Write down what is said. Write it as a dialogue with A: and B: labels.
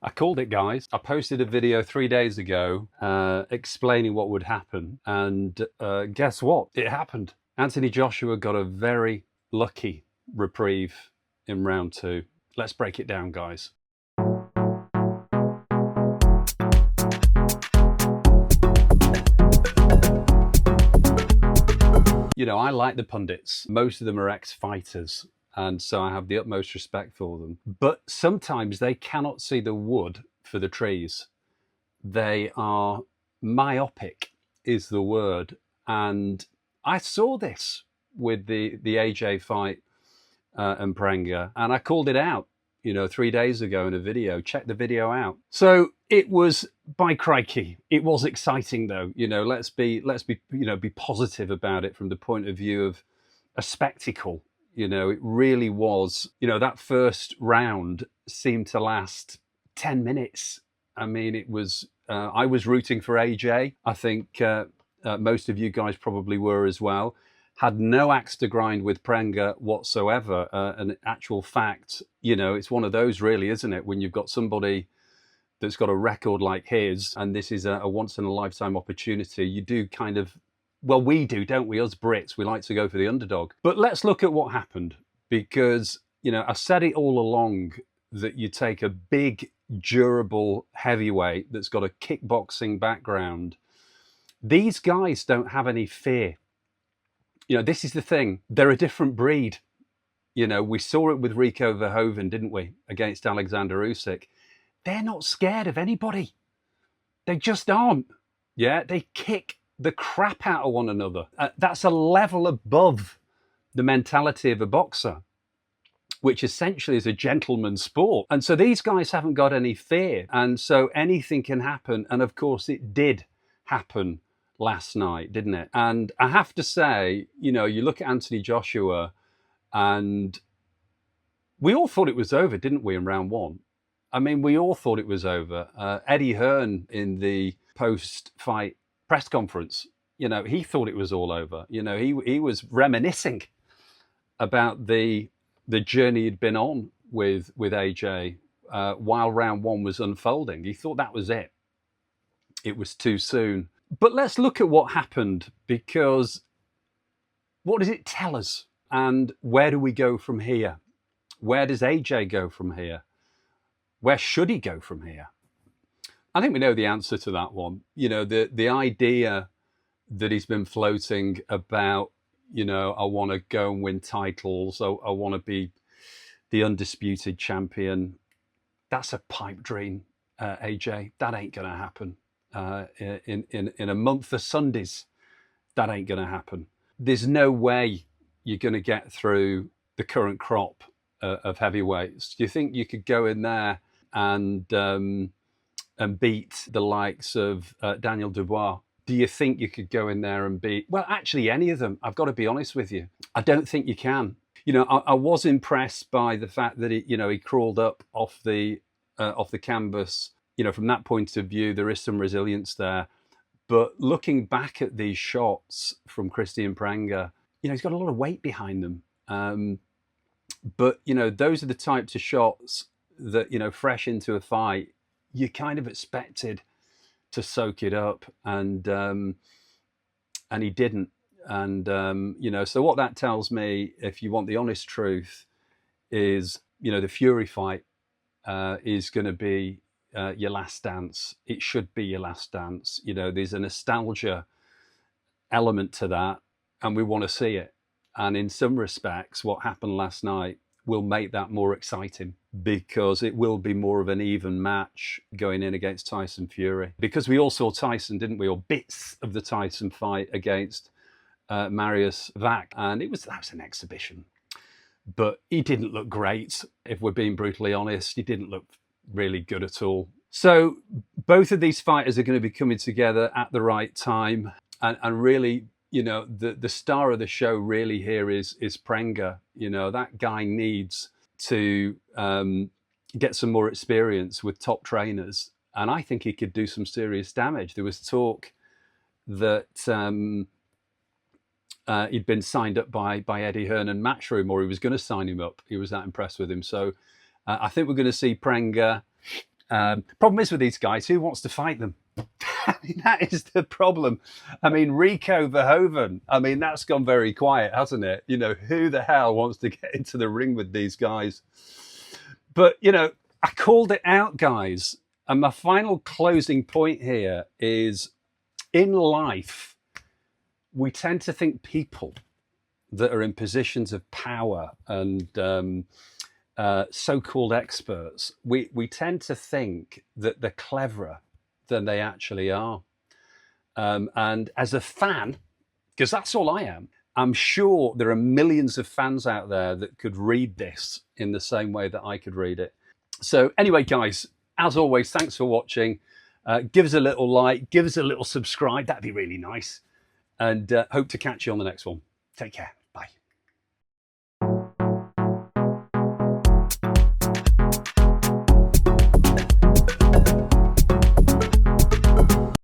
A: I called it, guys. I posted a video 3 days ago explaining what would happen, and guess what? It happened. Anthony Joshua got a very lucky reprieve in round two. Let's break it down, guys. You know, I like the pundits. Most of them are ex-fighters, and so I have the utmost respect for them. But sometimes they cannot see the wood for the trees. They are myopic, is the word. And I saw this with the AJ fight and Prenga, and I called it out, 3 days ago in a video. Check the video out. So it was, by crikey, it was exciting though. Let's be be positive about it from the point of view of a spectacle. It really was. That first round seemed to last 10 minutes. I mean, it was. I was rooting for AJ. I think most of you guys probably were as well. Had no axe to grind with Prenga whatsoever. An actual fact, it's one of those really, isn't it? When you've got somebody that's got a record like his, and this is a once in a lifetime opportunity, you do kind of, well, we do, don't we? Us Brits, we like to go for the underdog. But let's look at what happened, because, I said it all along that you take a big, durable heavyweight that's got a kickboxing background. These guys don't have any fear. This is the thing. They're a different breed. We saw it with Rico Verhoeven, didn't we, against Alexander Usyk. They're not scared of anybody. They just aren't. Yeah, they kick the crap out of one another. That's a level above the mentality of a boxer, which essentially is a gentleman's sport. And so these guys haven't got any fear. And so anything can happen. And of course it did happen last night, didn't it? And I have to say, you look at Anthony Joshua, and we all thought it was over, didn't we, in round one? I mean, we all thought it was over. Eddie Hearn in the post-fight press conference, he thought it was all over. He was reminiscing about the journey he'd been on with AJ while round one was unfolding. He thought that was it. It was too soon. But let's look at what happened, because what does it tell us? And where do we go from here? Where does AJ go from here? Where should he go from here? I think we know the answer to that one. The idea that he's been floating about, I want to go and win titles. I want to be the undisputed champion. That's a pipe dream, AJ. That ain't going to happen. In a month of Sundays, that ain't going to happen. There's no way you're going to get through the current crop of heavyweights. Do you think you could go in there and beat the likes of Daniel Dubois? Do you think you could go in there and beat, well, actually any of them? I've got to be honest with you. I don't think you can. I was impressed by the fact that he crawled up off the canvas. From that point of view, there is some resilience there. But looking back at these shots from Christian Prenga, he's got a lot of weight behind them. But, those are the types of shots that, fresh into a fight, you kind of expected to soak it up. And he didn't. And, so what that tells me, if you want the honest truth, is, the Fury fight is going to be your last dance. It should be your last dance. There's a nostalgia element to that, and we want to see it. And in some respects, what happened last night will make that more exciting, because it will be more of an even match going in against Tyson Fury. Because we all saw Tyson, didn't we, or bits of the Tyson fight against Mariusz Wach, and that was an exhibition. But he didn't look great, if we're being brutally honest. He didn't look really good at all. So both of these fighters are going to be coming together at the right time, and really, the star of the show really here is Prenga. That guy needs to get some more experience with top trainers, and I think he could do some serious damage. There was talk that he'd been signed up by Eddie Hearn and Matchroom, or he was going to sign him up. He was that impressed with him. So I think we're going to see Prenga Problem is with these guys, who wants to fight them? I mean, that is the problem. I mean, Rico Verhoeven, I mean, that's gone very quiet, hasn't it? You know, who the hell wants to get into the ring with these guys? But, you know, I called it out, guys. And my final closing point here is, in life, we tend to think people that are in positions of power and so-called experts, we tend to think that they're cleverer than they actually are. And as a fan, because that's all I am, I'm sure there are millions of fans out there that could read this in the same way that I could read it. So anyway, guys, as always, thanks for watching. Give us a little like, give us a little subscribe. That'd be really nice. And hope to catch you on the next one. Take care.